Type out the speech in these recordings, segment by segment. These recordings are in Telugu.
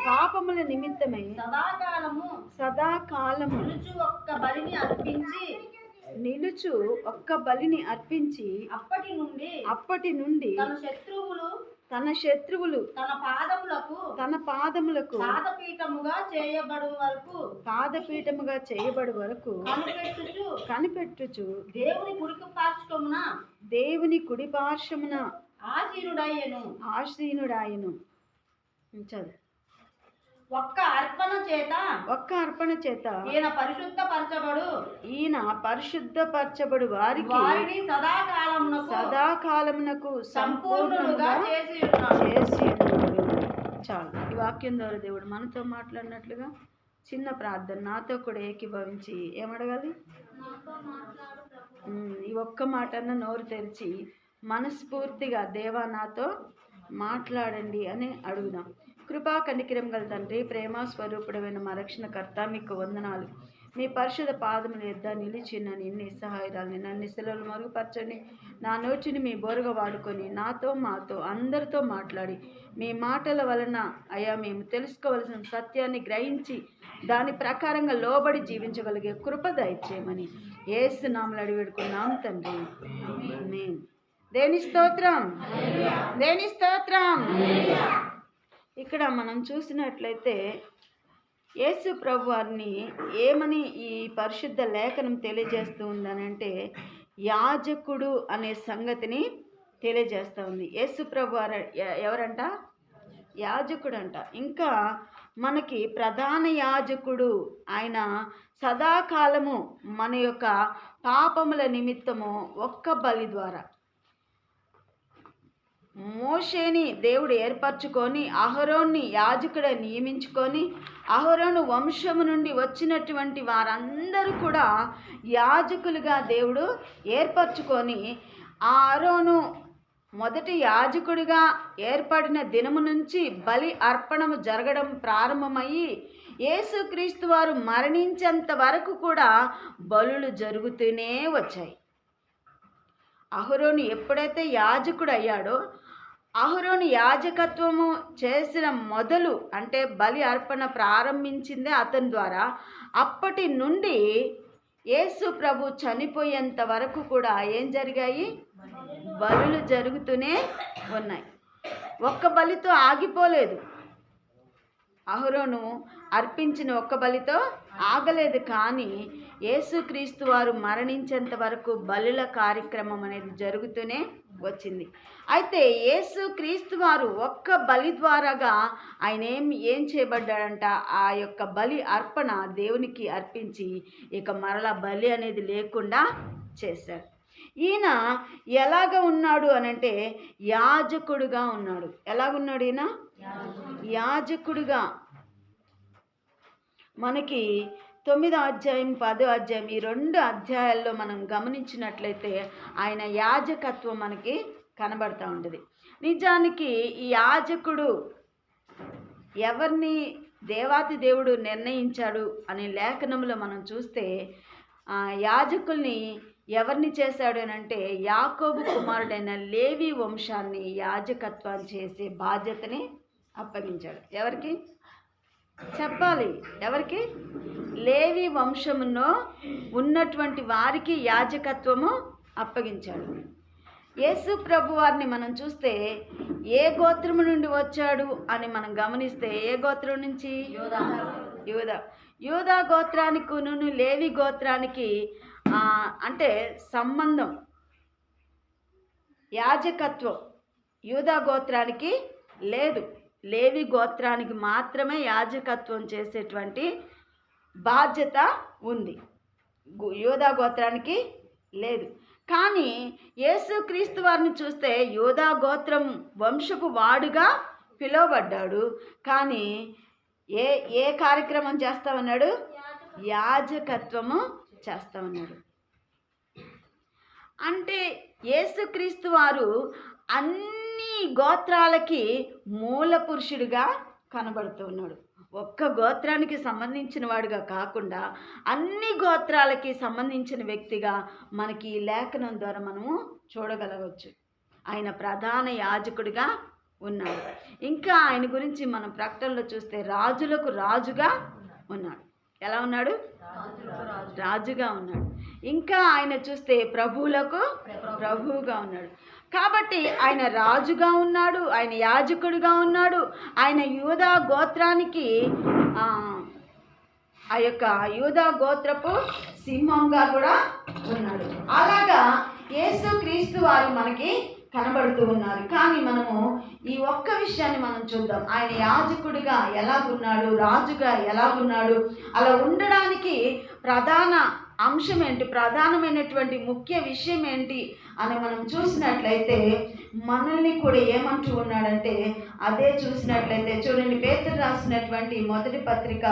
పాపముల నిమిత్తమై సదాకాలము నిలుచు ఒక్క బలిని అర్పించి అప్పటి నుండి తన శత్రువులు తన పాదములకు పాదపీఠముగా చేయబడు వరకు కనిపెట్టుచు దేవుని కుడి పార్శ్వమున ఆసీనుడాయను. చదువు. ఒక్క అర్పణ చేత ఈయన పరిశుద్ధపరచబడు వారికి సదాకాలమునకు సంపూర్ణంగా చేసి చాలు. ఈ వాక్యం ద్వారా దేవుడు మనతో మాట్లాడినట్లుగా చిన్న ప్రార్థన నాతో కూడా ఏకీభవించి ఏమడగాలి? ఈ ఒక్క మాటన్న నోరు తెరిచి మనస్ఫూర్తిగా దేవా నాతో మాట్లాడండి అని అడుగుదాం. కృపా కనికరం గల తండ్రి, ప్రేమ స్వరూపుడమైన మా రక్షణకర్త, మీకు వందనాలు. మీ పరిశుద్ధ పాదముల యొద్ద నిలిచి నన్ను నిస్సహాయురాలని నన్ను సెలవులు మరుగుపరచండి. నా నోటిని మీ బోరుగా వాడుకొని నాతో మాతో అందరితో మాట్లాడి మీ మాటల వలన అయ్యా మేము తెలుసుకోవలసిన సత్యాన్ని గ్రహించి దాని ప్రకారంగా లోబడి జీవించగలిగే కృప దయచేయమని యేసు నామములో అడిగి వేడుకున్నాం తండ్రి. ఆమేన్. దేని స్తోత్రం, దేని స్తోత్రం. ఇక్కడ మనం చూసినట్లయితే యేసు ప్రభు వారిని ఏమని ఈ పరిశుద్ధ లేఖనం తెలియజేస్తూ ఉందనంటే యాజకుడు అనే సంగతిని తెలియజేస్తూ ఉంది. యేసు ప్రభు వారు ఎవరంట? యాజకుడు అంట. ఇంకా మనకి ప్రధాన యాజకుడు ఆయన సదాకాలము మన యొక్క పాపముల నిమిత్తము ఒక్క బలి ద్వారా మోషేని దేవుడు ఏర్పరచుకొని అహరోన్ని యాజకుడు నియమించుకొని అహరోను వంశము నుండి వచ్చినటువంటి వారందరూ కూడా యాజకులుగా దేవుడు ఏర్పరచుకొని ఆ అహరోను మొదటి యాజకుడిగా ఏర్పడిన దినము నుంచి బలి అర్పణము జరగడం ప్రారంభమయ్యి యేసుక్రీస్తు వారు మరణించేంత వరకు కూడా బలులు జరుగుతూనే వచ్చాయి. అహరోను ఎప్పుడైతే యాజకుడు అయ్యాడో అహరోను యాజకత్వము చేసిన మొదలు అంటే బలి అర్పణ ప్రారంభించిందే అతని ద్వారా. అప్పటి నుండి యేసు ప్రభు చనిపోయేంత వరకు కూడా ఏం జరిగాయి? బలులు జరుగుతూనే ఉన్నాయి. ఒక్క బలితో ఆగిపోలేదు. అహరోను అర్పించిన ఒక్క బలితో ఆగలేదు. కానీ యేసుక్రీస్తు వారు మరణించేంత వరకు బలుల కార్యక్రమం అనేది జరుగుతూనే వచ్చింది. అయితే యేసుక్రీస్తు వారు ఒక్క బలి ద్వారాగా ఆయన ఏం చేయబడ్డాడంట? ఆ యొక్క బలి అర్పణ దేవునికి అర్పించి ఇక మరలా బలి అనేది లేకుండా చేశాడు. ఈయన ఎలాగ ఉన్నాడు అనంటే యాజకుడుగా ఉన్నాడు. ఎలాగున్నాడు ఈయన? యాజకుడుగా. మనకి 9వ అధ్యాయం 10వ అధ్యాయం ఈ 2 అధ్యాయాల్లో మనం గమనించినట్లయితే ఆయన యాజకత్వం మనకి కనబడతా ఉంటుంది. నిజానికి ఈ యాజకుడు ఎవరిని దేవాతి దేవుడు నిర్ణయించాడు అనే లేఖనంలో మనం చూస్తే యాజకుల్ని ఎవరిని చేశాడు అని అంటే యాకోబు కుమారుడైన లేవి వంశాన్ని యాజకత్వం చేసే బాధ్యతని అప్పగించాడు. ఎవరికి చెప్పాలి? ఎవరికి? లేవి వంశములో ఉన్నటువంటి వారికి యాజకత్వము అప్పగించాడు. యేసు ప్రభు వారిని మనం చూస్తే ఏ గోత్రము నుండి వచ్చాడు అని మనం గమనిస్తే ఏ గోత్రం నుంచి? యూదా గోత్రానికి లేవి గోత్రానికి అంటే సంబంధం యాజకత్వం యూదా గోత్రానికి లేదు. లేవి గోత్రానికి మాత్రమే యాజకత్వం చేసేటువంటి బాధ్యత ఉంది. యూదా గోత్రానికి లేదు. కానీ యేసుక్రీస్తు వారిని చూస్తే యూదా గోత్రం వంశపు వాడుగా పిలువబడ్డాడు. కానీ ఏ కార్యక్రమం చేస్తామన్నాడు? యాజకత్వము చేస్తామన్నాడు. అంటే యేసుక్రీస్తు వారు అన్ని గోత్రాలకి మూల పురుషుడిగా కనబడుతూ ఉన్నాడు. ఒక్క గోత్రానికి సంబంధించిన వాడిగా కాకుండా అన్ని గోత్రాలకి సంబంధించిన వ్యక్తిగా మనకి ఈ లేఖనం ద్వారా మనము చూడగలవచ్చు. ఆయన ప్రధాన యాజకుడిగా ఉన్నాడు. ఇంకా ఆయన గురించి మనం ప్రకటనలో చూస్తే రాజులకు రాజుగా ఉన్నాడు. ఎలా ఉన్నాడు? రాజుగా ఉన్నాడు. ఇంకా ఆయన చూస్తే ప్రభువులకు ప్రభువుగా ఉన్నాడు. కాబట్టి ఆయన రాజుగా ఉన్నాడు, ఆయన యాజకుడిగా ఉన్నాడు, ఆయన యూదా గోత్రానికి ఆ యొక్క యూదా గోత్రపు సింహంగా కూడా ఉన్నాడు. అలాగా యేసుక్రీస్తు వారు మనకి కనబడుతూ ఉన్నారు. కానీ మనము ఈ ఒక్క విషయాన్ని మనం చూద్దాం. ఆయన యాజకుడిగా ఎలాగున్నాడు, రాజుగా ఎలాగున్నాడు, అలా ఉండడానికి ప్రధాన అంశం ఏంటి, ప్రధానమైనటువంటి ముఖ్య విషయం ఏంటి అని మనం చూసినట్లయితే మనల్ని కూడా ఏమంటూ ఉన్నాడంటే అదే చూసినట్లయితే చూడండి, పేతురు రాసినటువంటి మొదటి పత్రిక,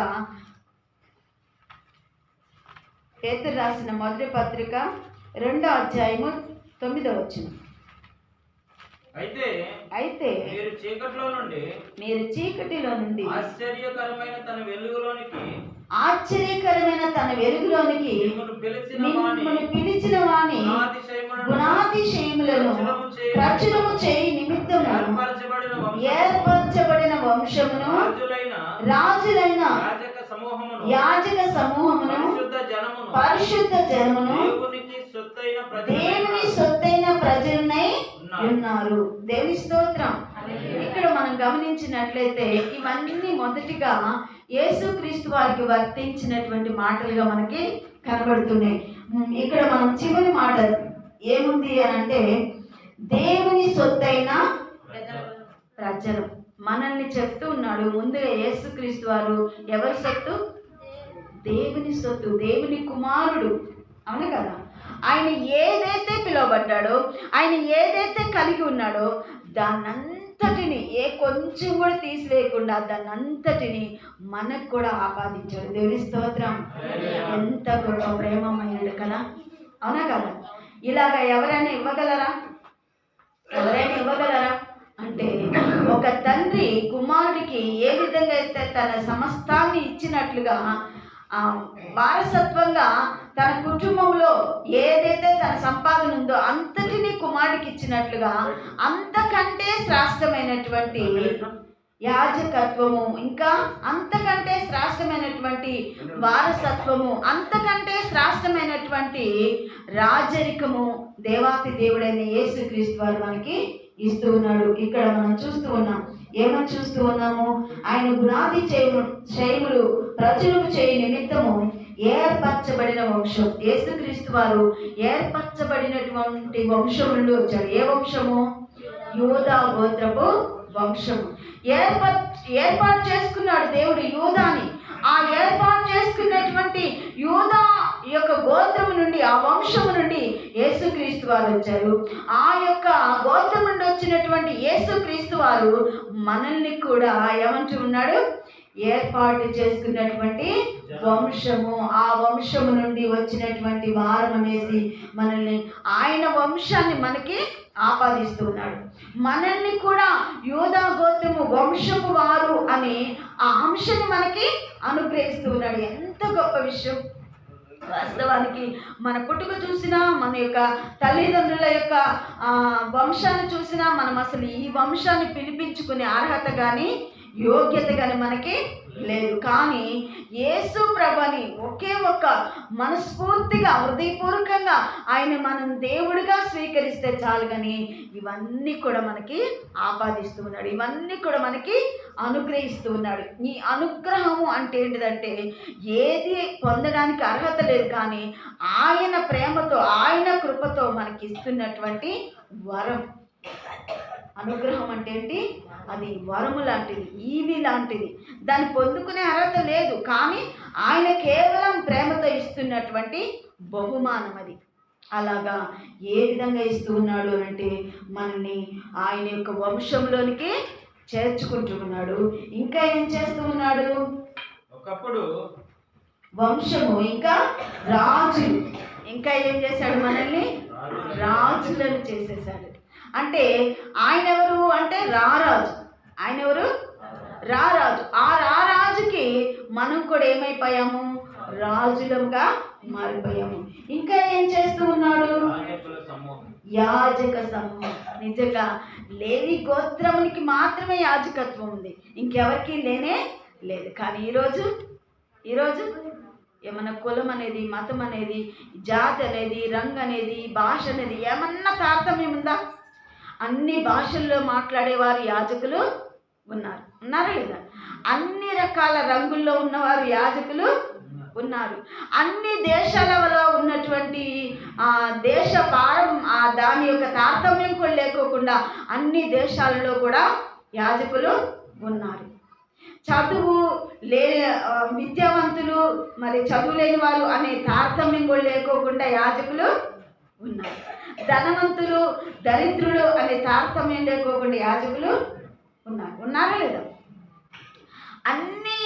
పేతురు రాసిన మొదటి పత్రిక 2వ అధ్యాయము 9వ వచనం. అయితే మీరు చీకటిలో నుండి ఆశ్చర్యకరమైన తన వెలుగులోనికి మిమ్మల్ని పిలిచిన వాని గుణాతిశయములను ప్రచురము చేయి నిమిత్తము ఏర్పరచబడిన వంశమును, రాజులైన యాజక సమూహమును, పరిశుద్ధ జనమును, దేవుని సొత్తైన ప్రజలనై ఉన్నారు. దేవుని స్తోత్రం. ఇక్కడ మనం గమనించినట్లయితే ఇవన్నీ మొదటిగా యేసుక్రీస్తు వారికి వర్తించినటువంటి మాటలుగా మనకి కనబడుతున్నాయి. ఇక్కడ మనం చివరి మాట ఏముంది అని అంటే దేవుని సొత్తైన ప్రజలు మనల్ని చెప్తూ ఉన్నాడు. ముందుగా యేసుక్రీస్తు వారు ఎవరి సొత్తు? దేవుని సొత్తు, దేవుని కుమారుడు. అవును కదా? ఆయన ఏదైతే పిలువబడ్డాడో, ఆయన ఏదైతే కలిగి ఉన్నాడో దాన్నంతటిని కొంచెం కూడా తీసివేయకుండా దాన్నంతటిని మనకు కూడా ఆపాదించాడు. దేవుని స్తోత్రం. ఎంత గొప్ప ప్రేమమైనడు కదా, అవునా కదా? ఇలాగా ఎవరైనా ఇవ్వగలరా? అంటే ఒక తండ్రి కుమారుడికి ఏ విధంగా అయితే తన సమస్తాన్ని ఇచ్చినట్లుగా వారసత్వంగా తన కుటుంబంలో ఏదైతే తన సంపాదన ఉందో అంతటినీ కుమారుడికి ఇచ్చినట్లుగా అంతకంటే శ్రేష్టమైనటువంటి యాజకత్వము, ఇంకా అంతకంటే శ్రేష్టమైనటువంటి వారసత్వము, అంతకంటే శ్రేష్టమైనటువంటి రాజరికము దేవాతి దేవుడైన యేసుక్రీస్తు వారు మనకి ఇస్తూ ఉన్నాడు. ఇక్కడ మనం చూస్తూ ఉన్నాం. ఏమని చూస్తూ ఉన్నాము? ఆయన గుణాది చేయములు ప్రచురము చేయి నిమిత్తము ఏర్పరచబడిన వంశం. యేసుక్రీస్తు వారు ఏర్పరచబడినటువంటి వంశం నుండి వచ్చాడు. ఏ వంశము? యూదా గోత్రపు వంశము. ఏర్పాటు చేసుకున్నాడు దేవుడు యూదాని. ఆ ఏర్పాటు చేసుకున్నటువంటి యూదా యొక్క గోత్రము నుండి, ఆ వంశము నుండి యేసుక్రీస్తు వారు వచ్చారు. ఆ యొక్క గోత్రం నుండి వచ్చినటువంటి యేసుక్రీస్తు వారు మనల్ని కూడా ఏమంటూ ఉన్నాడు? ఏర్పాటు చేసుకున్నటువంటి వంశము. ఆ వంశము నుండి వచ్చినటువంటి వారం అనేసి మనల్ని, ఆయన వంశాన్ని మనకి ఆపాదిస్తూ ఉన్నాడు. మనల్ని కూడా యూదా గోత్రము వంశపు వారు అని ఆ అంశాన్ని మనకి అనుగ్రహిస్తూ ఉన్నాడు. ఎంత గొప్ప విషయం! వాస్తవానికి మన పుట్టుక చూసినా, మన యొక్క తల్లిదండ్రుల యొక్క వంశాన్ని చూసినా మనం అసలు ఈ వంశాన్ని పిలిపించుకునే అర్హత కానీ యోగ్యత కానీ మనకి లేదు. కానీ యేసు ప్రభుని ఒకే ఒక్క మనస్ఫూర్తిగా హృదయపూర్వకంగా ఆయన మనం దేవుడిగా స్వీకరిస్తే చాలు. కానీ ఇవన్నీ కూడా మనకి ఆపాదిస్తూ ఉన్నాడు, ఇవన్నీ కూడా మనకి అనుగ్రహిస్తూ ఉన్నాడు. ఈ అనుగ్రహము అంటే ఏంటిదంటే ఏది పొందడానికి అర్హత లేదు, కానీ ఆయన ప్రేమతో, ఆయన కృపతో మనకి ఇస్తున్నటువంటి వరం. అనుగ్రహం అంటే ఏంటి? అది వరము లాంటిది, ఈవి లాంటిది. దాన్ని పొందుకునే అర్హత లేదు, కానీ ఆయన కేవలం ప్రేమతో ఇస్తున్నటువంటి బహుమానం అది. అలాగా ఏ విధంగా ఇస్తూ ఉన్నాడు అంటే మనల్ని ఆయన యొక్క వంశంలోనికి చేర్చుకుంటూ ఉన్నాడు. ఇంకా ఏం చేస్తూ ఉన్నాడు? ఒకప్పుడు వంశము, ఇంకా రాజు, ఇంకా ఏం చేశాడు? మనల్ని రాజులను చేసేసాడు. అంటే ఆయన ఎవరు అంటే రారాజు. ఆయన ఎవరు? రారాజు. ఆ రారాజుకి మనం కూడా ఏమైపోయాము? రాజులంగా మారిపోయాము. ఇంకా ఏం చేస్తూ ఉన్నాడు? యాజక సమూహం. నిజంగా లేవి గోత్రమునికి మాత్రమే యాజకత్వం ఉంది, ఇంకెవరికి లేనే లేదు. కానీ ఈరోజు ఏమన్నా కులం అనేది, మతం అనేది, జాతి అనేది, రంగు అనేది, భాష అనేది ఏమన్నా తారతమ్యం ఉందా? అన్ని భాషల్లో మాట్లాడేవారు యాజకులు ఉన్నారా లేదా? అన్ని రకాల రంగుల్లో ఉన్నవారు యాజకులు ఉన్నారు. అన్ని దేశాలలో ఉన్నటువంటి దేశ దాని యొక్క తారతమ్యం కూడా లేకోకుండా అన్ని దేశాలలో కూడా యాజకులు ఉన్నారు. చదువు విద్యావంతులు మరి చదువు లేని వారు అనే తారతమ్యం కూడా లేకోకుండా యాజకులు ఉన్నారు. ధనవంతులు దరిద్రులు అనే తారతమ్యం లేకోకుండా యాజకులు ఉన్నారా లేదా? అన్ని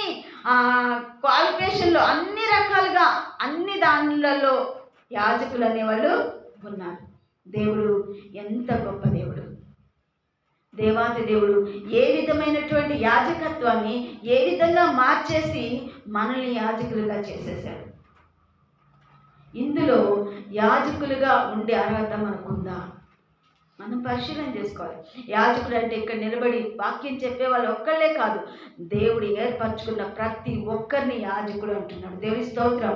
క్వాలిఫికేషన్లో అన్ని రకాలుగా అన్ని దానిలలో యాజకులు అనేవాళ్ళు ఉన్నారు. దేవుడు ఎంత గొప్ప దేవుడు! దేవాది దేవుడు ఏ విధమైనటువంటి యాజకత్వాన్ని ఏ విధంగా మార్చేసి మనల్ని యాజకులుగా చేసేసాడు. ఇందులో యాజకులుగా ఉండే అర్హత మనకుందా? మనం పరిశీలన చేసుకోవాలి. యాజకుడు అంటే ఇక్కడ నిలబడి వాక్యం చెప్పే వాళ్ళు ఒక్కళ్ళే కాదు, దేవుడు ఏర్పరచుకున్న ప్రతి ఒక్కరిని యాజకుడు అంటున్నాడు. దేవుని స్తోత్రం.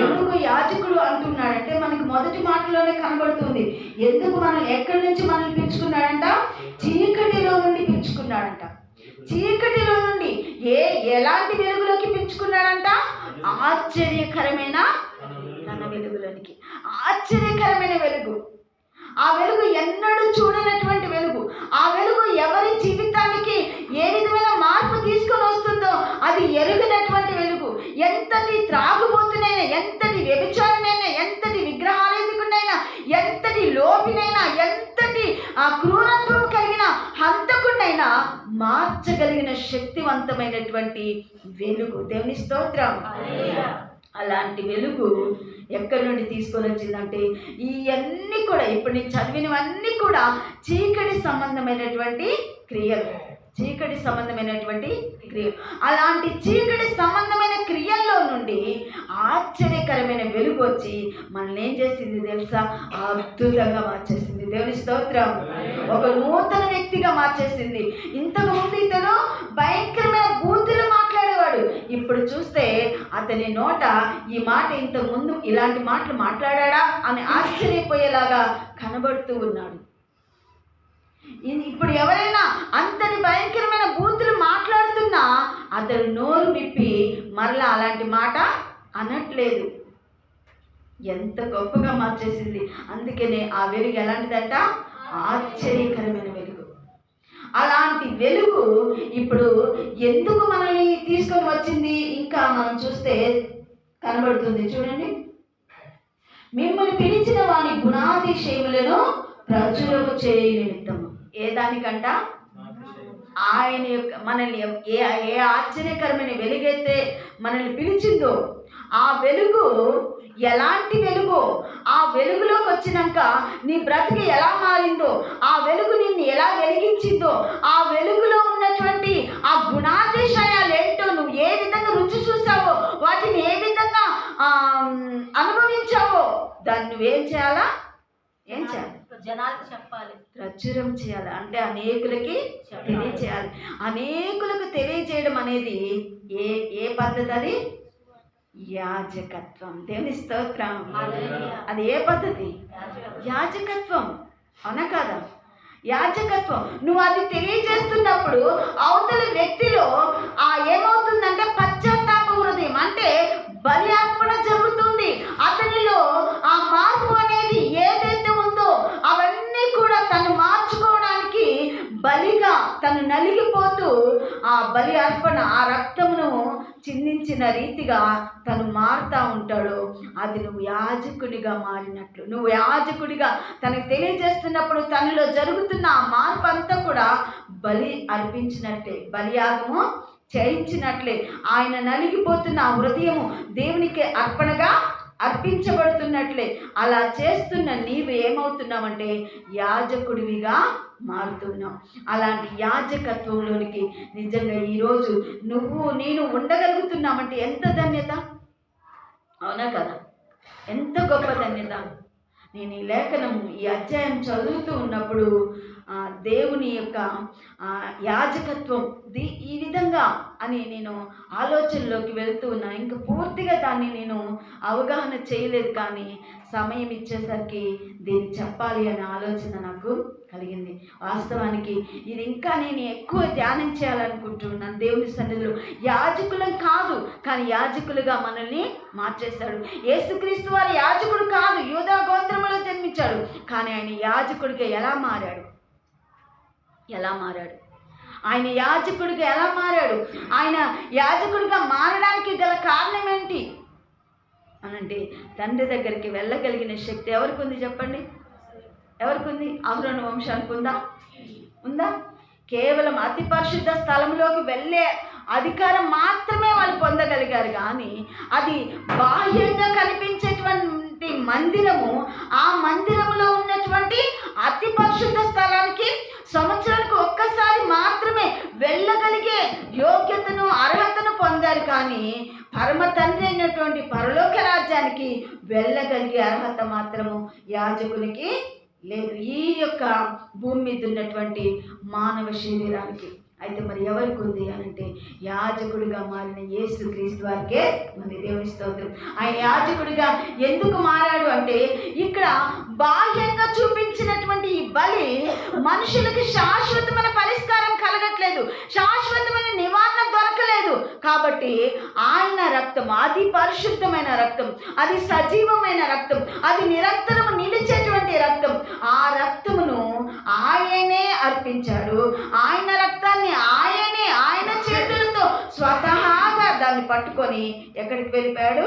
ఎందుకు యాజకుడు అంటున్నాడంటే మనకి మొదటి మాటలోనే కనబడుతుంది. ఎందుకు ఎక్కడి నుంచి మనల్ని పిలుచుకున్నాడంట? చీకటిలో నుండి పిలుచుకున్నాడంట. చీకటిలో నుండి ఎలాంటి వెలుగులోకి పిలుచుకున్నాడంట? ఆశ్చర్యకరమైన తన వెలుగులోనికి. ఆశ్చర్యకరమైన వెలుగు. ఆ వెలుగు ఎన్నడూ చూడనటువంటి వెలుగు. ఆ వెలుగు ఎవరి జీవితానికి ఏ విధమైన మార్పు తీసుకొని వస్తుందో అది ఎరుగినటువంటి వెలుగు. ఎంతటి త్రాగుబోతునైనా, ఎంతటి వ్యభిచారినైనా, ఎంతటి విగ్రహారాధికుడైనా, ఎంతటి లోపినైనా, ఎంతటి క్రూరత్వం కలిగిన హంతకుడైనా మార్చగలిగిన శక్తివంతమైనటువంటి వెలుగు. దేవుని స్తోత్రం. అలాంటి వెలుగు ఎక్కడి నుండి తీసుకొని వచ్చిందంటే ఇవన్నీ కూడా ఇప్పుడు నేను చదివినవన్నీ కూడా చీకటి సంబంధమైనటువంటి క్రియలు. అలాంటి చీకటి సంబంధమైన క్రియల్లో నుండి ఆశ్చర్యకరమైన వెలుగు వచ్చి మనల్ని ఏం చేసింది తెలుసా? అద్భుతంగా మార్చేసింది. దేవుని స్తోత్రం. ఒక నూతన వ్యక్తిగా మార్చేసింది. ఇంతకు ముందు ఇతను భయంకరమైన బూతులు మాట్లాడేవాడు. ఇప్పుడు చూస్తే అతని నోట ఈ మాట ఇంతకు ముందు ఇలాంటి మాటలు మాట్లాడా అని ఆశ్చర్యపోయేలాగా కనబడుతూ ఉన్నాడు. ఇప్పుడు ఎవరైనా అంతటి భయంకరమైన బూతులు మాట్లాడుతున్నా అతడు నోరు విప్పి మరలా అలాంటి మాట అనట్లేదు. ఎంత గొప్పగా మార్చేసింది. అందుకనే ఆ వెలుగు ఎలాంటిదంట? ఆశ్చర్యకరమైన వెలుగు. అలాంటి వెలుగు ఇప్పుడు ఎందుకు మనల్ని తీసుకొని వచ్చింది ఇంకా మనం చూస్తే కనబడుతుంది. చూడండి, మిమ్మల్ని పిలిచిన వాని గుణాతిశయములను ప్రచురము చేయ నిమిత్తము. ఏ దానికంట? ఆయన యొక్క మనల్ని ఏ ఆశ్చర్యకరమైన వెలుగైతే మనల్ని పిలిచిందో ఆ వెలుగు ఎలాంటి వెలుగో, ఆ వెలుగులోకి వచ్చినాక నీ బ్రతికి ఎలా మారిందో, ఆ వెలుగు నిన్ను ఎలా వెలిగించిందో, ఆ వెలుగులో ఉన్నటువంటి ఆ గుణాతిశయాలు ఏంటో, నువ్వు ఏ విధంగా రుచి చూసావో, వాటిని ఏ విధంగా అనుభవించావో దాన్ని నువ్వేం చేయాలా? ఏం చేయాలి? జనాలకు చెప్పాలి, ప్రచురం చేయాలి. అంటే అనేకులకి తెలియచేయాలి. అనేకులకు తెలియజేయడం అనేది ఏ పద్ధతి? అది యాజకత్వం. దేవుని స్తోత్రం. అది ఏ పద్ధతి? యాజకత్వం. అవునా కాదా? యాజకత్వం. నువ్వు అది తెలియజేస్తున్నప్పుడు అవతలి వ్యక్తిలో ఏమవుతుందంటే పశ్చాత్తాప హృదయం, అంటే బలి అర్పణ జరుగుతుంది. అతనిలో ఆ మార్పు అనేది ఏదైతే ఉందో అవన్నీ కూడా తను మార్చుకోవడానికి బలిగా తను నలిగిపోతూ ఆ బలి అర్పణ, ఆ రక్తమును చిందించిన రీతిగా తను మారుతూ ఉంటాడు. అది నువ్వు యాజకుడిగా మారినట్లు. నువ్వు యాజకుడిగా తనకు తెలియజేస్తున్నప్పుడు తనలో జరుగుతున్న ఆ మార్పు అంతా కూడా బలి అర్పించినట్లే, బలియాగము చేయించినట్లే. ఆయన నలిగిపోతున్న ఆ హృదయము దేవునికి అర్పణగా అర్పించబడుతున్నట్లే. అలా చేస్తున్న నీవు ఏమవుతున్నావంటే యాజకుడివిగా మారుతున్నావు. అలాంటి యాజకత్వంలోనికి నిజంగా ఈరోజు నేను ఉండగలుగుతున్నామంటే ఎంత ధన్యత! అవునా కదా? ఎంత గొప్ప ధన్యత! నేను ఈ లేఖనం, ఈ అధ్యాయం చదువుతూ ఉన్నప్పుడు దేవుని యొక్క యాజకత్వం ఈ విధంగా అని నేను ఆలోచనలోకి వెళ్తూ ఉన్నాను. ఇంకా పూర్తిగా దాన్ని నేను అవగాహన చేయలేదు, కానీ సమయం ఇచ్చేసరికి దీన్ని చెప్పాలి అనే ఆలోచన నాకు కలిగింది. వాస్తవానికి ఇది ఇంకా నేను ఎక్కువ ధ్యానం చేయాలనుకుంటున్నాను. దేవుని సన్నిధిలో యాజకులం కాదు, కానీ యాజకులుగా మనల్ని మార్చేశాడు. యేసుక్రీస్తు వారి యాజకుడు కాదు, యూదా గోత్రములో జన్మించాడు, కానీ ఆయన యాజకుడిగా ఎలా మారాడు? ఆయన యాజకుడిగా ఎలా మారాడు? ఆయన యాజకుడిగా మారడానికి గల కారణం ఏంటి అనంటే, తండ్రి దగ్గరికి వెళ్ళగలిగిన శక్తి ఎవరికి ఉంది చెప్పండి? ఎవరికి ఉంది? అహరోను వంశానికి ఉందా? కేవలం అతి పరిశుద్ధ స్థలంలోకి వెళ్ళే అధికారం మాత్రమే వాళ్ళు పొందగలిగారు, కానీ అది బాహ్యంగా కనిపించేటువంటి మందిరము, ఆ మందిరంలో ఉన్నటువంటి అతి పరిశుద్ధ స్థలానికి సంవత్సరానికి ఒక్కసారి మాత్రమే వెళ్ళగలిగే యోగ్యతను, అర్హతను పొందారు. కానీ పరమ తండ్రి అయినటువంటి పరలోక రాజ్యానికి వెళ్ళగలిగే అర్హత మాత్రము యాజకునికి లేదు, ఈ యొక్క భూమి మీద ఉన్నటువంటి మానవ శరీరానికి. అయితే మరి ఎవరికి ఉంది అనంటే, యాజకుడిగా మారిన యేసుక్రీస్తు వారికే ఉంది. దేవుని స్తోత్రం. ఆయన యాజకుడిగా ఎందుకు మారాడు అంటే, ఇక్కడ బాహ్యంగా చూపించినటువంటి ఈ బలి మనుషులకి శాశ్వతమైన పరిష్కారం కలగట్లేదు, శాశ్వతమైన నివారణ దొరకలేదు. కాబట్టి ఆయన రక్తం, అది పరిశుద్ధమైన రక్తం, అది సజీవమైన రక్తం, అది నిరంతరం నిలిచేటువంటి రక్తం. ఆ రక్తమును ఆయనే అర్పించాడు. ఆయన రక్తాన్ని ఆయన చేతులతో స్వతహాగా దాన్ని పట్టుకొని ఎక్కడికి వెళ్ళిపోయాడు?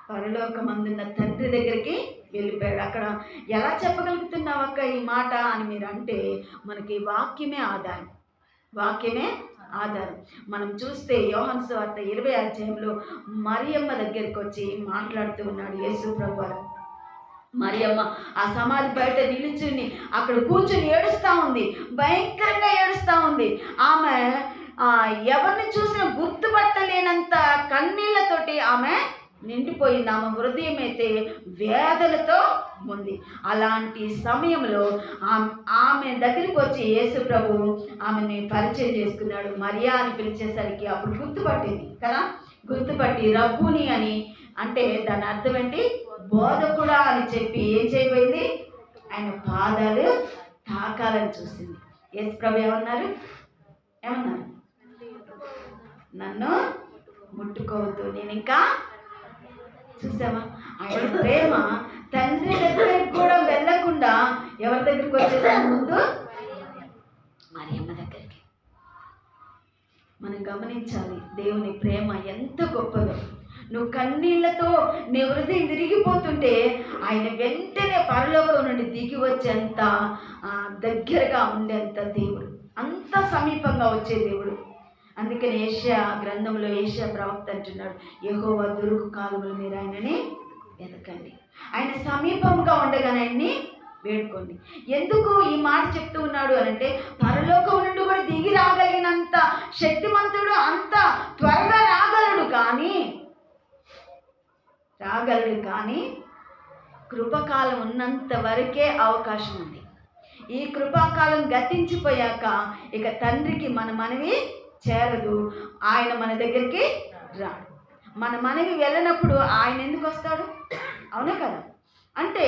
పరలోకమందున్న తండ్రి దగ్గరికి వెళ్ళిపోయాడు. అక్కడ ఎలా చెప్పగలుగుతున్నావు అక్క ఈ మాట అని మీరు అంటే, మనకి వాక్యమే ఆధారం. మనం చూస్తే యోహాను సువార్త 20వ అధ్యాయంలో మరియమ్మ దగ్గరికి వచ్చి మాట్లాడుతూ ఉన్నాడు యేసు ప్రభువారు. మరియమ్మ ఆ సమాధి బయట నిలుచుని అక్కడ కూర్చుని ఏడుస్తూ ఉంది, భయంకరంగా ఏడుస్తూ ఉంది. ఆమె ఎవరిని చూసినా గుర్తుపట్టలేనంత కన్నీళ్లతోటి ఆమె నిండిపోయింది. ఆమె హృదయం అయితే వేదనతో ఉంది. అలాంటి సమయంలో ఆమె దగ్గరికి వచ్చి యేసు ప్రభు ఆమెని పరిచయం చేసుకున్నాడు. మరియా అని పిలిచేసరికి అప్పుడు గుర్తుపట్టింది కదా, గుర్తుపట్టి రబ్బుని అని అంటే దాని అర్థం ఏంటి? బోధకుడా అని చెప్పి ఏం చేయబోయింది? ఆయన పాదాలు తాకాలని చూసింది. యేసు ప్రభు ఏమన్నారు? నన్ను ముట్టుకోవద్దు, నేను ఇంకా చూసావా? ఆయన ప్రేమ తండ్రి దగ్గరికి కూడా వెళ్ళకుండా ఎవరి దగ్గరికి వచ్చేసాను? ముందు మరియమ్మ దగ్గరికి. మనం గమనించాలి దేవుని ప్రేమ ఎంత గొప్పదో. నువ్వు కన్నీళ్లతో నీ హృదయం విరిగిపోతుంటే ఆయన వెంటనే పరలోకం నుండి దిగి వచ్చేంత దగ్గరగా ఉండేంత దేవుడు, అంత సమీపంగా వచ్చే దేవుడు. అందుకని యెషయా గ్రంథంలో యెషయా ప్రవక్త అంటున్నాడు, యెహోవా దొరుకు కాలములు మీరు ఆయనని వెతకండి, ఆయన సమీపంగా ఉండగానే ఆయన్ని వేడుకోండి. ఎందుకు ఈ మాట చెప్తూ ఉన్నాడు అనంటే, పరలోకం నుండి కూడా దిగి రాగలిగినంత శక్తిమంతుడు, అంత త్వరగా రాగలడు కానీ కృపకాలం ఉన్నంత వరకే అవకాశం ఉంది. ఈ కృపాకాలం గతించిపోయాక ఇక తండ్రికి మన మనవి చేరదు, ఆయన మన దగ్గరికి రాడు. మన మనవి వెళ్ళినప్పుడు ఆయన ఎందుకు వస్తాడు? అవునా కదా? అంటే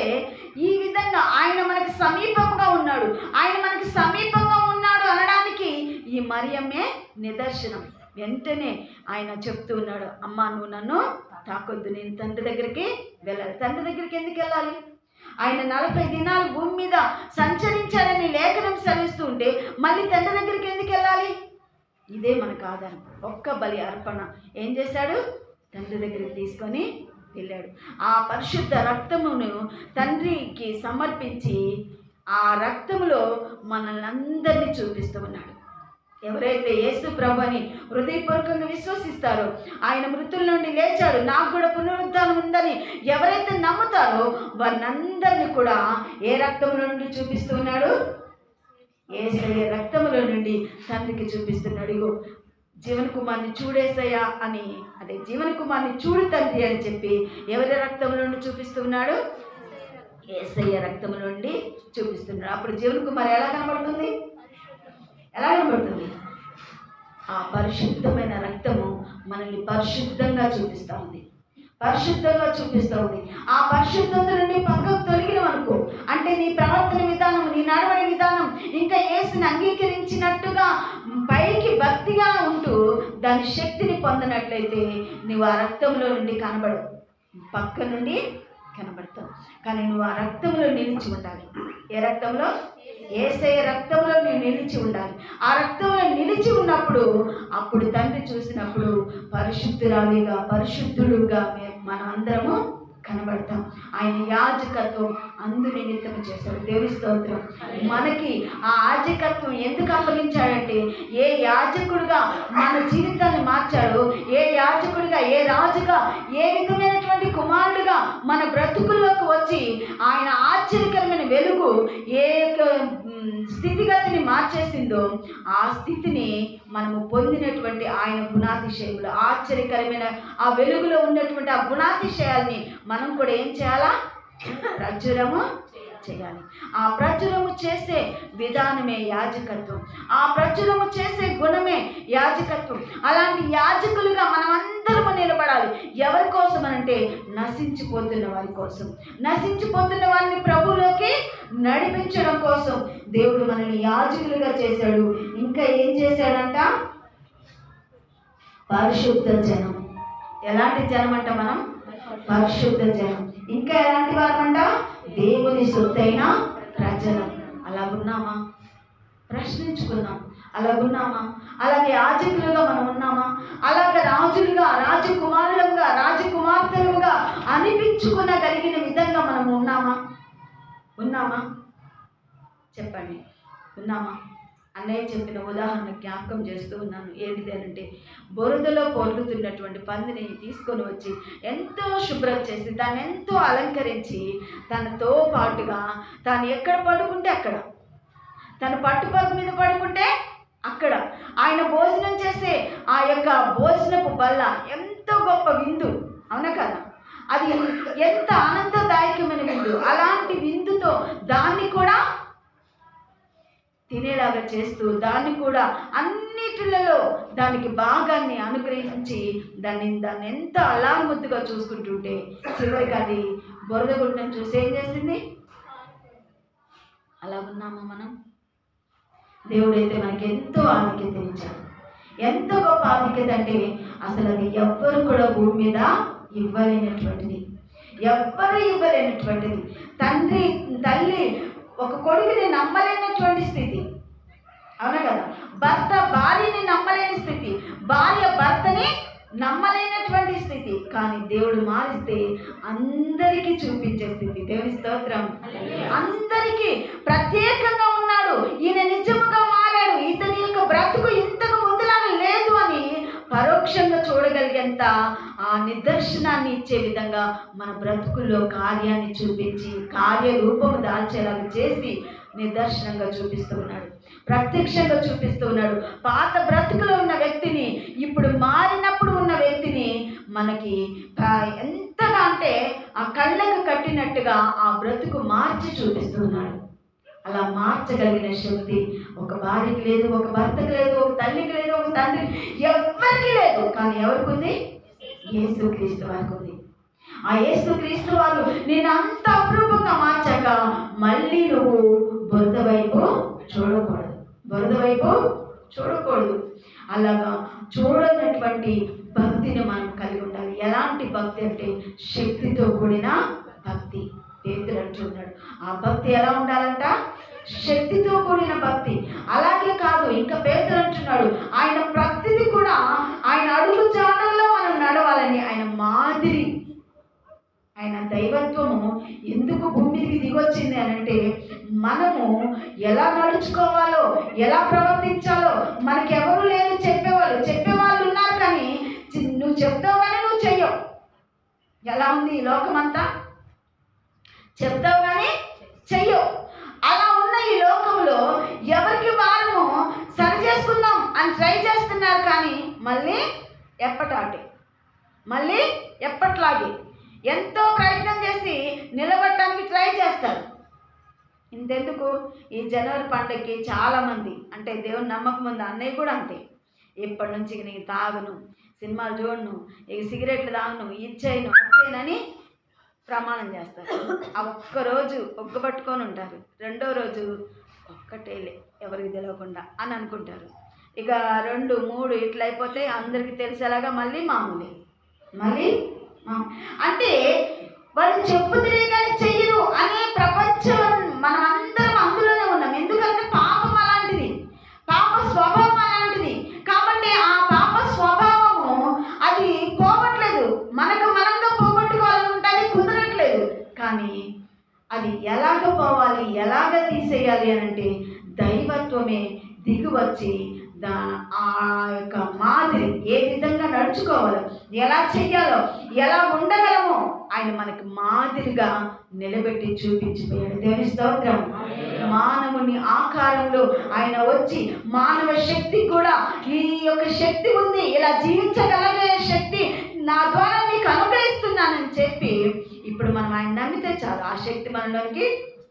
ఈ విధంగా ఆయన మనకి సమీపంగా ఉన్నాడు. ఆయన మనకి సమీపంగా ఉన్నాడు అనడానికి ఈ మరియమ్మే నిదర్శనం. వెంటనే ఆయన చెప్తూ ఉన్నాడు, అమ్మా నువ్వు నన్ను తాకొద్దు, నేను తండ్రి దగ్గరికి వెళ్ళాలి. తండ్రి దగ్గరికి ఎందుకు వెళ్ళాలి? ఆయన 40 దినాలు భూమి మీద సంచరించాలని లేఖనం సెలవిస్తూ ఉంటే మళ్ళీ తండ్రి దగ్గరికి ఎందుకు వెళ్ళాలి? ఇదే మనకు ఆధారం. ఒక్క బలి అర్పణ ఏం చేశాడు? తండ్రి దగ్గరికి తీసుకొని వెళ్ళాడు. ఆ పరిశుద్ధ రక్తమును తండ్రికి సమర్పించి ఆ రక్తములో మనల్ని అందరినీ చూపిస్తూ ఉన్నాడు. ఎవరైతే యేసు ప్రభుని హృదయపూర్వకంగా విశ్వసిస్తారో, ఆయన మృతుల నుండి లేచాడు, నాకు కూడా పునరుద్ధానం ఉందని ఎవరైతే నమ్ముతారో వారినందరినీ కూడా ఏ రక్తముల నుండి చూపిస్తున్నాడు? యేసయ్య రక్తముల నుండి తండ్రికి చూపిస్తున్నాడు. ఇగో జీవన కుమార్ని చూడేసయ్యా అని, అదే జీవన కుమార్ని చూడు తండ్రి అని చెప్పి ఎవరి రక్తముల నుండి చూపిస్తున్నాడు? యేసయ్య రక్తము నుండి చూపిస్తున్నాడు. అప్పుడు జీవన కుమారి ఎలా కనబడుతుంది? ఎలా కనబడుతుంది? ఆ పరిశుద్ధమైన రక్తము మనల్ని పరిశుద్ధంగా చూపిస్తూ ఉంది, పరిశుద్ధంగా చూపిస్తూ ఉంది. ఆ పరిశుద్ధత నుండి పక్కకు తొలగినాం అనుకో, అంటే నీ ప్రవర్తన విధానం, నీ నడవడి విధానం ఇంకా యేసుని అంగీకరించినట్టుగా పైకి భక్తిగా ఉంటూ దాని శక్తిని పొందినట్లయితే నువ్వు ఆ రక్తంలో నుండి కనబడవు, పక్క నుండి కనబడతావు. కానీ నువ్వు ఆ రక్తంలో నిలిచి ఉండాలి. ఏ రక్తంలో? యేసయ్య రక్తంలో నువ్వు నిలిచి ఉండాలి. ఆ రక్తంలో నిలిచి ఉన్నప్పుడు అప్పుడు తండ్రి చూసినప్పుడు పరిశుద్ధురాలిగా, పరిశుద్ధుడుగా మనం అందరము కనబడతాం. ఆయన యాజకత్వం అందు నిమిత్తం చేశాడు. దేవుని స్తోత్రం. మనకి ఆ యాజకత్వం ఎందుకు అప్పగించాడంటే, ఏ యాజకుడిగా మన జీవితాన్ని మార్చాడు, ఏ యాజకుడిగా, ఏ రాజుగా, ఏ విధమైనటువంటి కుమారుడిగా మన బ్రతుకుల్లోకి వచ్చి ఆయన ఆశ్చర్యకరమైన వెలుగు ఏ స్థితిగతిని మార్చేసిందో ఆ స్థితిని మనము పొందినటువంటి ఆయన గుణాతిశయములు, ఆశ్చర్యకరమైన ఆ వెలుగులో ఉన్నటువంటి ఆ గుణాతిశయాల్ని మనం కూడా ఏం చేయాలా? ప్రచురము చేయాలి. ఆ ప్రచురము చేసే విధానమే యాజకత్వం, ఆ ప్రచురము చేసే గుణమే యాజకత్వం. అలాంటి యాజకులుగా మనం అందరము నిలబడాలి. ఎవరి కోసం అనంటే నశించిపోతున్న వారి కోసం, నశించిపోతున్న వారిని ప్రభువులోకి నడిపించడం కోసం దేవుడు మనల్ని యాజకులుగా చేశాడు. ఇంకా ఏం చేశాడంట? పరిశుద్ధ జనం. ఎలాంటి జనం అంట మనం? పరిశుద్ధ జనం. ఇంకా ఎలాంటి వారమంట? దేవుని సొత్తైన ప్రజలం. అలా ఉన్నామా? ప్రశ్నించుకున్నాం. అలా ఉన్నామా? అలాగే యాజకులుగా మనం ఉన్నామా? అలాగే రాజులుగా, రాజకుమారులుగా, రాజకుమార్తెలుగా అనిపించుకునగలిగిన విధంగా మనం ఉన్నామా? ఉన్నామా? చెప్పండి, ఉన్నామా? అన్నయ్య చెప్పిన ఉదాహరణ జ్ఞాపకం చేస్తూ ఉన్నాను. ఏంటిది అంటే, బురదలో పొర్లుతున్నటువంటి పందిని తీసుకొని వచ్చి ఎంతో శుభ్రం చేసి దాన్ని ఎంతో అలంకరించి తనతో పాటుగా తాను ఎక్కడ పడుకుంటే అక్కడ, తన పట్టుపరుపు మీద పడుకుంటే అక్కడ ఆయన భోజనం చేసే ఆ యొక్క భోజనపు బల్ల ఎంతో గొప్ప విందు, అవునా కదా? అది ఎంత ఆనందదాయకమైన విందు. అలాంటి విందుతో దాన్ని కూడా తినేలాగా చేస్తూ దాన్ని కూడా అన్నిటిలలో దానికి భాగాన్ని అనుగ్రహించి దాన్ని ఎంత అల్లారుముద్దుగా చూసుకుంటుంటే చివరికి అది బురద గుండెను చూసి ఏం చేసింది? అలా ఉన్నామా మనం? దేవుడైతే మనకి ఎంతో ఆధిక్యత ఇచ్చాడు. ఎంత గొప్ప ఆధిక్యత అంటే అసలు అది ఎవ్వరు కూడా భూమి మీద ఇవ్వలేనటువంటిది, ఎవ్వరు ఇవ్వలేనటువంటిది. తల్లి ఒక కొడుకుని నమ్మలేనటువంటి స్థితి, అవునా కదా? భర్త భార్యని నమ్మలేని స్థితి, భార్య భర్తని నమ్మలేనటువంటి స్థితి. కానీ దేవుడు మారిస్తే అందరికీ చూపించే స్థితి. దేవుని స్తోత్రం. అందరికీ ప్రత్యేకంగా ఉన్నాడు. ఈయన నిజముగా మారాడు. ఇతని యొక్క బ్రతుకు ఇంతకు ముందులాగా లేదు అని పరోక్షంగా చూడగలిగేంత ఆ నిదర్శనాన్ని ఇచ్చే విధంగా మన బ్రతుకుల్లో కార్యాన్ని చూపించి కార్యరూపము దాల్చేలాగా చేసి నిదర్శనంగా చూపిస్తూ ఉన్నాడు, ప్రత్యక్షంగా చూపిస్తూ ఉన్నాడు. పాత బ్రతుకులో ఉన్న వ్యక్తిని, ఇప్పుడు మారినప్పుడు ఉన్న వ్యక్తిని మనకి ఎంతగా అంటే ఆ కళ్ళకు కట్టినట్టుగా ఆ బ్రతుకు మార్చి చూపిస్తూ ఉన్నాడు. అలా మార్చగలిగిన శక్తి ఒక భార్యకి లేదు, ఒక భర్తకి లేదు, ఒక తల్లికి లేదు, ఒక తండ్రికి, ఎవరికి లేదు. కానీ ఎవరికి ఉంది? యేసుక్రీస్తు వారికి ఉంది. ఆ యేసుక్రీస్తు వారు నేను అంత అపరూపంగా మార్చాక మళ్ళీ నువ్వు బురద వైపు చూడకూడదు, బురద వైపు చూడకూడదు. అలాగా చూడనటువంటి భక్తిని మనం కలిగి ఉండాలి. ఎలాంటి భక్తి అంటే శక్తితో కూడిన భక్తి. పేతురు అంటున్నాడు, ఆ భక్తి ఎలా ఉండాలంట? శక్తితో కూడిన భక్తి. అలాగే కాదు, ఇంకా పేతురు అంటున్నాడు, ఆయన ప్రతిది కూడా ఆయన అడుగు జాడల్లో మనం నడవాలని. ఆయన మాదిరి, ఆయన దైవత్వము ఎందుకు భూమికి దిగొచ్చింది అని అంటే, మనము ఎలా నడుచుకోవాలో, ఎలా ప్రవర్తించాలో మనకెవరు లేదు చెప్పేవాళ్ళు ఉన్నారు. కానీ నువ్వు చెప్తావు కానీ నువ్వు చెయ్యవు. ఎలా ఉంది ఈ లోకమంతా? చెప్తావు కానీ చెయ్యవు. అలా ఉన్న ఈ లోకంలో ఎవరికి వారము సరి చేసుకుందాం అని ట్రై చేస్తున్నారు. కానీ మళ్ళీ ఎప్పటాటే, మళ్ళీ ఎప్పట్లాగే ఎంతో ప్రయత్నం చేసి నిలబడటానికి ట్రై చేస్తారు. ఇంతెందుకు, ఈ జనవరి పండుగకి చాలామంది అంటే దేవుని నమ్మకం ఉంది, అన్నయ్య కూడా అంతే, ఇప్పటి నుంచి నేను తాగను, సినిమాలు చూడను, ఇక సిగరెట్లు తాగను, ఇచ్చేయను అచ్చేయనని ప్రమాణం చేస్తారు. ఆ ఒక్కరోజు ఒగ్గబట్టుకొని ఉంటారు, రెండో రోజు ఒక్కటేలే ఎవరికి తెలియకుండా అని అనుకుంటారు. ఇక 2, 3 ఇట్లా అయిపోతే అందరికీ తెలిసేలాగా మళ్ళీ మామూలే. అంటే వాళ్ళు చెప్పుతులే కానీ చెయ్యరు అనే ప్రపంచం మనం అందరం అందులోనే ఉన్నాం. ఎందుకంటే పాపం అలాంటిది, పాప స్వభావం అలాంటిది. కాబట్టి ఆ పాప స్వభావము అది పోగొట్టలేదు, మనకు మనంగా పోగొట్టుకోవాలనుకుంటే కుదరట్లేదు. కానీ అది ఎలాగ పోవాలి, ఎలాగ తీసేయాలి అని అంటే దైవత్వమే దిగువచ్చి ఆ యొక్క మాదిరి ఏ విధంగా నడుచుకోవాలో, ఎలా చెయ్యాలో, ఎలా ఉండగలమో ఆయన మనకి మాదిరిగా నిలబెట్టి చూపించిపోయాడు. దేవుని స్తోత్రం. మానవుని ఆకారంలో ఆయన వచ్చి మానవ శక్తి కూడా ఈ యొక్క శక్తి ఉంది, ఇలా జీవించగలిగే శక్తి నా ద్వారా మీకు అనుగ్రహిస్తున్నానని చెప్పి ఇప్పుడు మనం ఆయన నమ్మితే చాలు, ఆ శక్తి మనలోనికి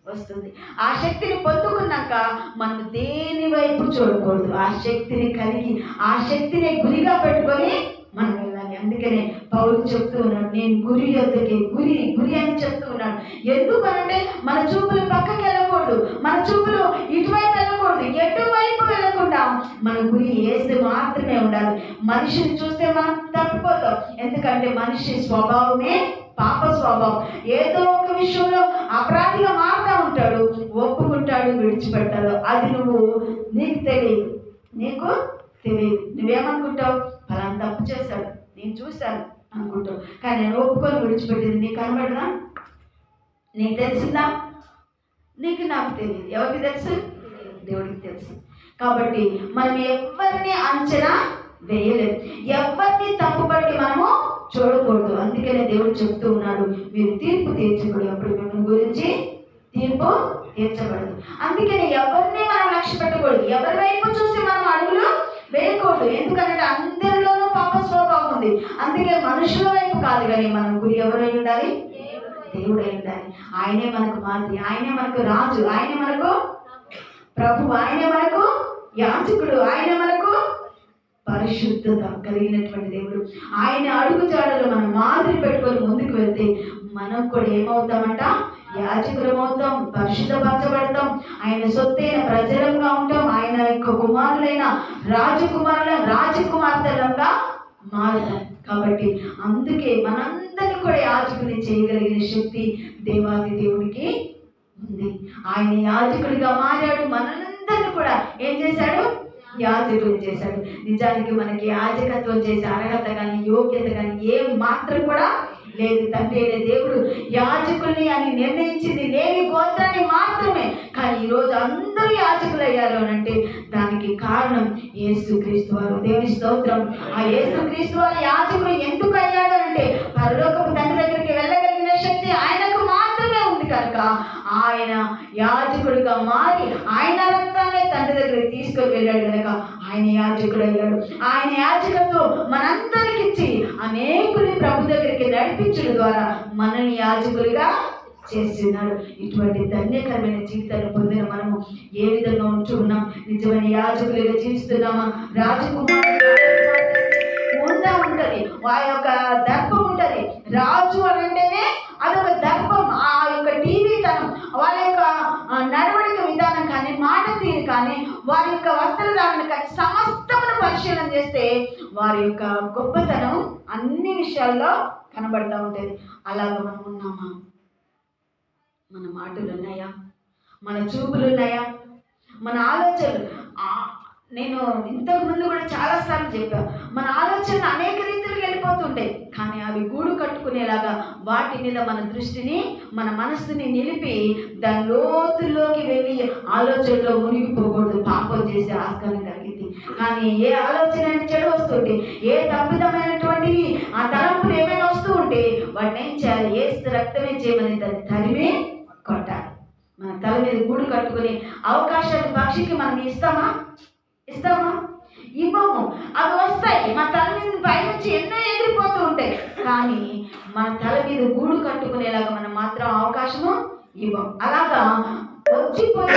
వస్తుంది. ఆ శక్తిని పొందుకున్నాక మనం దేని వైపు చూడకూడదు, ఆ శక్తిని కలిగి ఆ శక్తిని గురిగా పెట్టుకొని మనం వెళ్ళాలి. అందుకనే పౌలు చెప్తూ ఉన్నాడు, నేను గురి యొద్దకి గురి అని చెప్తూ ఉన్నాడు. ఎందుకనంటే మన చూపులు పక్కకి వెళ్ళకూడదు, మన చూపులు ఇటువైపు వెళ్ళకూడదు, ఎటువైపు వెళ్ళకుండా మన గురి యేసు మాత్రమే ఉండాలి. మనిషిని చూస్తే మనం తప్పిపోతాం, ఎందుకంటే మనిషి స్వభావమే పాప స్వభావం. ఏదో ఒక విషయంలో అపరాధిగా మారుతూ ఉంటాడు, ఒప్పుకుంటాడు, విడిచిపెట్టాడు. అది నీకు తెలియదు, నువ్వేమనుకుంటావు, ఫలానా తప్పు చేశాడు, నేను చూశాను అనుకుంటావు. కానీ నేను ఒప్పుకొని విడిచిపెట్టింది నీకు కనబడదా, నీకు తెలిసిందా? నాకు తెలియదు. ఎవరికి తెలుసు? దేవుడికి తెలుసు. కాబట్టి మనం ఎవరిని అంచనా వేయలేదు, ఎవరిని తప్పుపట్టి మనము చూడకూడదు. అందుకనే దేవుడు చెప్తూ ఉన్నాడు, మీరు తీర్పు తీర్చకూడదు, అప్పుడు మిమ్మల్ని గురించి తీర్పు తీర్చబడదు. అందుకని ఎవరిని మనం లక్ష్య పెట్టకూడదు, ఎవరి వైపు చూసి మనం అడుగులు వేయకూడదు. ఎందుకంటే అందరిలోనూ పాప స్వభావం ఉంది. అందుకే మనుషుల వైపు కాదు, కానీ మనం గురి ఎవరై ఉండాలి? దేవుడై ఉండాలి. ఆయనే మనకు మాదిరి, ఆయనే మనకు రాజు, ఆయనే మనకు ప్రభు, ఆయనే మనకు యాజకుడు, ఆయనే మనకు పరిశుద్ధత కలిగినటువంటి దేవుడు. ఆయన అడుగు జాడలు మనం మాదిరి పెట్టుకొని ముందుకు వెళ్తే మనం కూడా ఏమవుతామంట? యాజకులం అవుతాం, పరిశుద్ధపరచబడతాం, ఆయన సొత్తైన ప్రజలంగా ఉంటాం, ఆయన యొక్క కుమారులైన రాజకుమార్తెలంగా మారుతాం. కాబట్టి అందుకే మనందరినీ కూడా యాజకుని చేయగలిగిన శక్తి దేవాది దేవుడికి ఉంది. ఆయన యాజకుడిగా మారాడు, మనందరినీ కూడా ఏం చేశాడు? యాజకులు చేశాడు. నిజానికి మనకి యాజకత్వం చేసే అర్హత కానీ యోగ్యత కానీ ఏం మాత్రం కూడా లేదు. తండ్రి అయిన దేవుడు యాజకుల్ని అని నిర్ణయించింది లేవి గోత్రాన్ని మాత్రమే. కానీ ఈరోజు అందరూ యాజకులు అయ్యారు అని అంటే దానికి కారణం యేసుక్రీస్తు వారు. దేవుని స్తోత్రం. ఆ యేసుక్రీస్తు వారు యాజకులు ఎందుకు అయ్యాడు అంటే పరలోకపు తండ్రి దగ్గరికి వెళ్ళగలిగిన శక్తి ఆయనకు మాత్రమే ఉంది కనుక ఆయన యాజకుడిగా మారి ఆయన రక్తాన్ని తండ్రి దగ్గరికి తీసుకొని వెళ్ళాడు కనుక ఆయన యాజకుడు అయ్యాడు. ఆయన యాజకత్వం మనందరికి ఇచ్చి అనేకుని ప్రభు దగ్గరికి నడిపించడం ద్వారా మనల్ని యాజకులుగా చేస్తున్నాడు. ఇటువంటి ధన్యకరమైన జీవితాన్ని పొందిన మనము ఏ విధంగా ఉంటున్నాం? నిజమైన యాజకులుగా జీవిస్తున్నామా? రాజకుమారుడు ఉందా ఉంటది, వారి యొక్క దర్పం ఉంటది. రాజు అని అంటేనే అదొక దర్పం. ఆ యొక్క టీవీ తనం, వాళ్ళ యొక్క నడవడిక విధానం కానీ, మాట తీరు కానీ, వారి యొక్క వస్త్రధారణ కానీ సమస్తమును పరిశీలన చేస్తే వారి యొక్క గొప్పతనం అన్ని విషయాల్లో కనబడతా ఉంటుంది. అలాగ మనం ఉన్నామా? మన మాటలు ఉన్నాయా? మన చూపులు ఉన్నాయా? మన ఆలోచనలు నేను ఇంతకుముందు కూడా చాలాసార్లు చెప్పాను, మన ఆలోచనలు అనేక రీతిలో వెళ్ళిపోతుంటాయి. కానీ అవి గూడు కట్టుకునేలాగా వాటి మీద మన దృష్టిని, మన మనస్సుని నిలిపి దాని లోతుల్లోకి వెళ్ళి ఆలోచనలో మునిగిపోకూడదు. పాపం చేసే ఆస్కారం కలిగింది. కానీ ఏ ఆలోచన చెడు వస్తుంటే, ఏ తప్పిదమైనటువంటివి ఆ తలంపులు ఏమైనా వస్తూ ఉంటే వాటిని ఏం చేయాలి? ఏసు రక్తమే చేయమని దాన్ని తరిమి కొట్టాలి. మన తల మీద గూడు కట్టుకునే అవకాశాలు పక్షికి మనం ఇస్తామా? ఇవ్వము. అవి వస్తాయి, మన తల మీద పైనుంచి ఎన్నో ఎగిరిపోతూ ఉంటాయి, కానీ మన తల మీద గూడు కట్టుకునేలాగా మనం మాత్రం అవకాశము ఇవ్వం. అలాగా వచ్చిపోయి